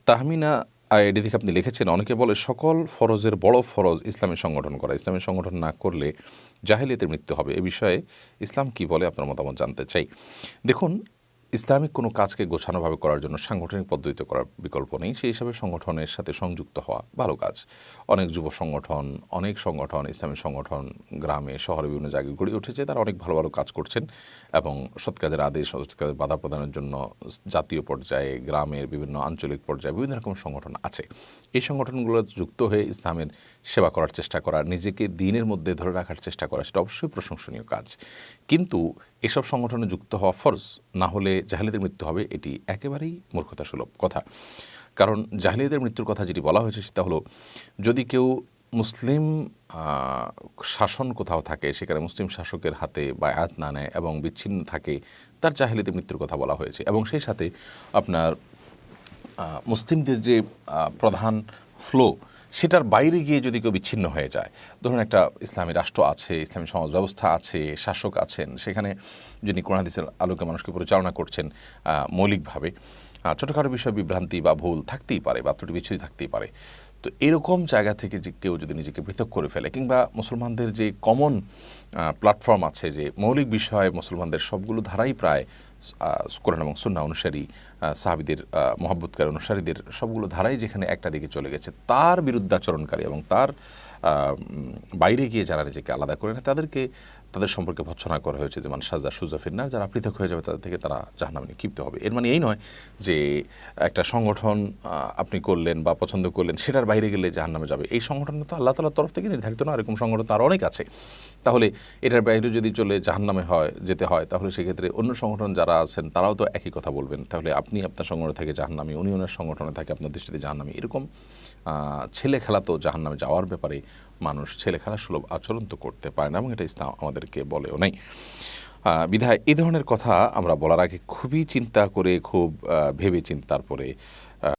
Tahmina ID থেকে আপনি লিখেছেন, অনেকে বলে সকল ফরজের বড় ফরজ ইসলামী সংগঠন করা, ইসলামী সংগঠন না করলে জাহেলিয়াতের মৃত্যু হবে। এ বিষয়ে ইসলাম কি বলে, আপনার মতামত জানতে চাই। দেখুন, ইসলামিক কোনো কাজকে গোছানোভাবে করার জন্য সাংগঠনিক পদ্ধতিতে করার বিকল্প নেই। সেই হিসাবে সংগঠনের সাথে সংযুক্ত হওয়া ভালো কাজ। অনেক যুব সংগঠন, অনেক সংগঠন, ইসলামী সংগঠন গ্রামে শহরে বিভিন্ন জায়গায় গড়ে উঠেছে। তারা অনেক ভালো ভালো কাজ করছেন এবং সৎ কাজের আদেশ, সৎ কাজের বাধা প্রদানের জন্য জাতীয় পর্যায়ে, গ্রামের বিভিন্ন আঞ্চলিক পর্যায়ে বিভিন্ন রকম সংগঠন আছে। এই সংগঠনগুলো যুক্ত হয়ে ইসলামের সেবা করার চেষ্টা করা, নিজেকে দ্বীনের মধ্যে ধরে রাখার চেষ্টা করা, সেটা অবশ্যই প্রশংসনীয় কাজ। কিন্তু এসব সংগঠনে যুক্ত হওয়া ফরজ, না হলে জাহেলিয়াতের মৃত্যু হবে, এটি একেবারেই মূর্খতাসুলভ কথা। কারণ জাহেলিয়াতের মৃত্যুর কথা যেটি বলা হয়েছে সেটা হলো, যদি কেউ মুসলিম শাসন কোথাও থাকে, সেখানে মুসলিম শাসকের হাতে বায়াত না নেয় এবং বিচ্ছিন্ন থাকে, তার জাহেলিয়াতের মৃত্যুর কথা বলা হয়েছে। এবং সেই সাথে আপনার মুসলিমদের যে প্রধান ফ্লো, সেটার বাইরে গিয়ে যদি কেউ বিচ্ছিন্ন হয়ে যায়, ধরুন একটা ইসলামী রাষ্ট্র আছে, ইসলামী সমাজ ব্যবস্থা আছে, শাসক আছেন, সেখানে যিনি কোরআন হাদিসের আলোকে মানুষকে পরিচালনা করছেন, মৌলিকভাবে ছোটোখাটো বিষয় বিভ্রান্তি বা ভুল থাকতেই পারে বা ত্রুটি বিচ্ছুতি থাকতেই পারে। তো এরকম জায়গা থেকে যে কেউ যদি নিজেকে পৃথক করে ফেলে, কিংবা মুসলমানদের যে কমন প্ল্যাটফর্ম আছে, যে মৌলিক বিষয়ে মুসলমানদের সবগুলো ধারাই প্রায় কোরআন এবং সুন্নাহ অনুসারী, সাহাবীদের মহব্বতকারী অনুসারীদের সবগুলো ধারাই যেখানে একটা দিকে চলে গেছে, তার বিরুদ্ধাচরণকারী এবং তার বাইরে গিয়ে যারা নিজেকে আলাদা করে নেয়, তাদের সম্পর্কে ভৎসনা করা হয়েছে, যেমন সাজা সুজাফিন্নার, যারা পৃথক হয়ে যাবে তাদের থেকে তারা জাহান্নামে নিক্ষিপ্ত হবে। এর মানে এই নয় যে একটা সংগঠন আপনি করলেন বা পছন্দ করলেন, সেটার বাইরে গেলে জাহান্নামে যাবে। এই সংগঠন তো আল্লাহ তাআলার তরফ থেকে নির্ধারিত না, এরকম সংগঠন তো আরও অনেক আছে। তাহলে এটার বাইরে যদি জাহান্নামে যেতে হয়, তাহলে সেক্ষেত্রে অন্য সংগঠন যারা আছেন তারাও তো একই কথা বলবেন। তাহলে আপনি আপনার সংগঠন থেকে জাহান্নামী, উনি ওনার সংগঠনে থাকে আপনার দৃষ্টিতে জাহান্নামী, এরকম ছেলে খেলা তো জাহান্নামে যাওয়ার ব্যাপারে মানুষ ছেলে খেলা সুলভ আচরণ তো করতে পারে না, এবং এটা ইসলাম আমাদেরকে বলেও নাই। বিধায় এই ধরনের কথা আমরা বলার আগে খুবই চিন্তা করে, খুব ভেবে চিন্তার পরে